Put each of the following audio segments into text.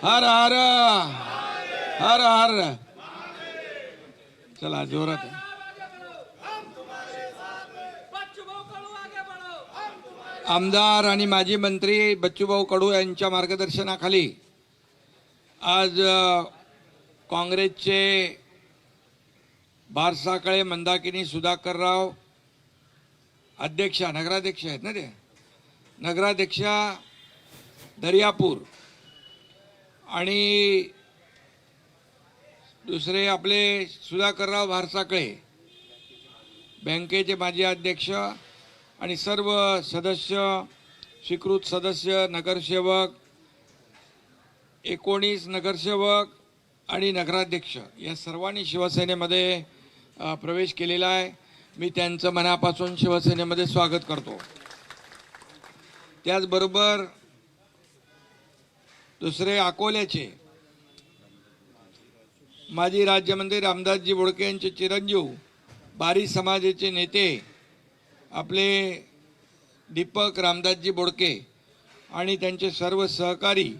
हर हर हर हर। चला जोरात। आमदार आणि माजी मंत्री बच्चूभाऊ कडू यांच्या मार्गदर्शनाखाली आज काँग्रेसचे बारसाकळे, मंदाकिनी, सुधाकरराव अध्यक्षा, नगराध्यक्ष आहेत ना ते, नगराध्यक्षा दर्यापूर आणि दुसरे आपले सुधाकरराव बारसाकळे, बँकेचे माजी अध्यक्ष आणि सर्व सदस्य, स्वीकृत सदस्य, नगरसेवक, 19 नगरसेवक आणि नगराध्यक्ष या सर्वांनी शिवसेनेमध्ये प्रवेश केलेला आहे। मी त्यांचं मनापासून शिवसेनेमध्ये स्वागत करतो। त्याचबरोबर दुसरे अकोल्याचे माजी राज्यमंत्री रामदासजी बोडके यांचे चिरंजीव, बारी समाजाचे नेते आपले दीपक रामदासजी बोडके आणि त्यांचे सर्व सहकारी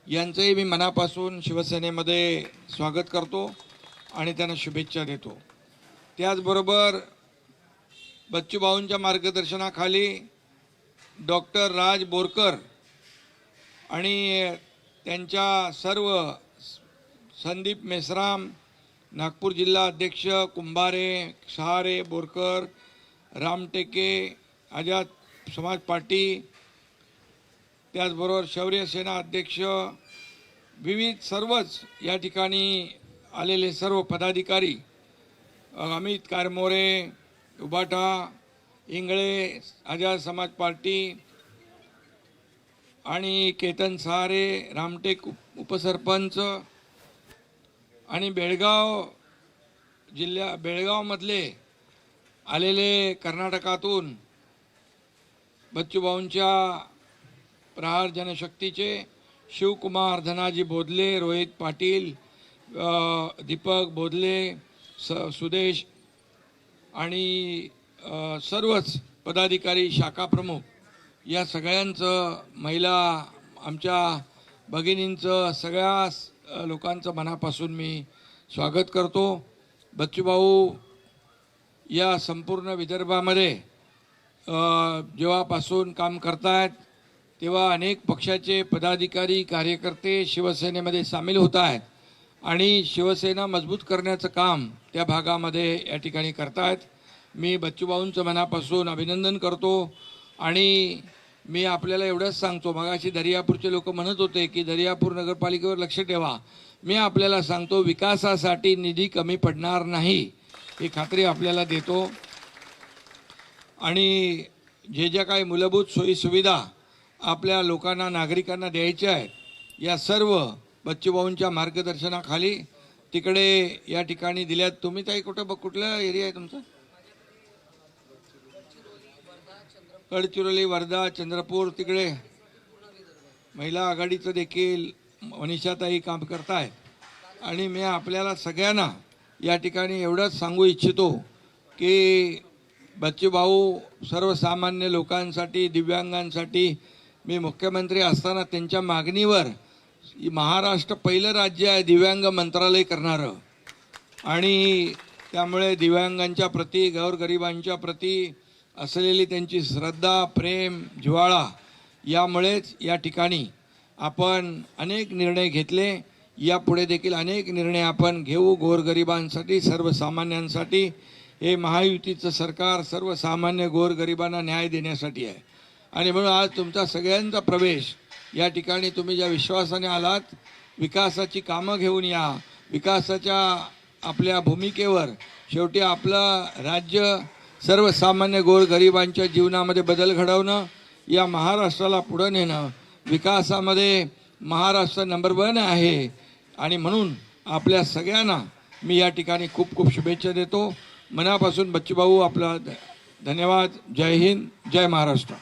यांचंही मी मनापासून शिवसेनेमध्ये स्वागत करतो आणि त्यांना शुभेच्छा देतो। त्याचबरोबर बच्चूभाऊंच्या मार्गदर्शनाखाली डॉक्टर राज बोरकर आणि त्यांच्या सर्व संदीप मेश्राम, नागपूर जिल्हा अध्यक्ष कुंभारे, शहारे, बोरकर, रामटेके, आझाद समाज पार्टी, त्याचबरोबर शौर्य सेना अध्यक्ष, विविध सर्वच या ठिकाणी आलेले सर्व पदाधिकारी, अमित कारमोरे, उबाटा, इंगळे, आझाद समाज पार्टी आणि केतन सहारे, रामटेक उपसरपंच आणि बेळगावमधले आलेले कर्नाटकातून बच्चूभाऊंच्या प्रहार जनशक्तीचे शिवकुमार, धनाजी बोधले, रोहित पाटील, दीपक बोधले, सुदेश आणि सर्वच पदाधिकारी, शाखा प्रमुख या सगळ्यांचं, महिला, आमच्या भगिनींचं, सगळ्या लोकांचं मनापासून मी स्वागत करतो। बच्चूभाऊ या संपूर्ण विदर्भामध्ये जेव्हापासून काम करतायत तेव्हा अनेक पक्षाचे पदाधिकारी, कार्यकर्ते शिवसेनेमध्ये सामील होत आहेत आणि शिवसेना मजबूत करण्याचं काम त्या भागामध्ये या ठिकाणी करतायत। मी बच्चूभाऊंचं मनापासून अभिनंदन करतो आणि मी आपल्याला एवढंच सांगतो, मगाशी दर्यापूरचे लोक म्हणत होते की दर्यापूर नगरपालिकेवर लक्ष ठेवा, मी आपल्याला सांगतो विकासासाठी निधी कमी पडणार नाही ही खात्री आपल्याला देतो। आणि जे काही मूलभूत सोयी सुविधा आपल्या लोकांना, नागरिकांना द्यायच्या आहेत, या सर्व बच्चूभाऊंच्या मार्गदर्शनाखाली तिकडे या ठिकाणी दिल्यात। तुम्ही ताई कुठला एरिया आहे तुमचा? गडचिरोली, वर्धा, चंद्रपूर, तिकडे महिला आघाडीचं देखील मनीषाताई काम करतायत आणि मी आपल्याला सगळ्यांना या ठिकाणी एवढंच सांगू इच्छितो की बच्चूभाऊ सर्वसामान्य लोकांसाठी, दिव्यांगांसाठी, मी मुख्यमंत्री असताना त्यांच्या मागणीवर महाराष्ट्र पहिलं राज्य आहे दिव्यांग मंत्रालय करणारं आणि त्यामुळे दिव्यांगांच्या प्रती, गोरगरिबांच्या प्रती असलेली त्यांची श्रद्धा, प्रेम, जिव्हाळा यामुळेच या ठिकाणी आपण अनेक निर्णय घेतले, यापुढे देखील अनेक निर्णय आपण घेऊ गोरगरिबांसाठी, सर्वसामान्यांसाठी। हे महायुतीचं सरकार सर्वसामान्य गोरगरिबांना न्याय देण्यासाठी आहे आणि म्हणून आज तुमचा सगळ्यांचा प्रवेश या ठिकाणी, तुम्ही ज्या विश्वासाने आलात, विकासाची कामं घेऊन या, विकासाच्या आपल्या भूमिकेवर, शेवटी आपलं राज्य सर्वसामान्य गोरगरिबांच्या जीवनामध्ये बदल घडवणं, या महाराष्ट्राला पुढं नेणं, विकासामध्ये महाराष्ट्र नंबर 1 आहे आणि म्हणून आपल्या सगळ्यांना मी या ठिकाणी खूप खूप शुभेच्छा देतो। मनापासून बच्चूभाऊ आपला धन्यवाद। जय हिंद, जय महाराष्ट्र।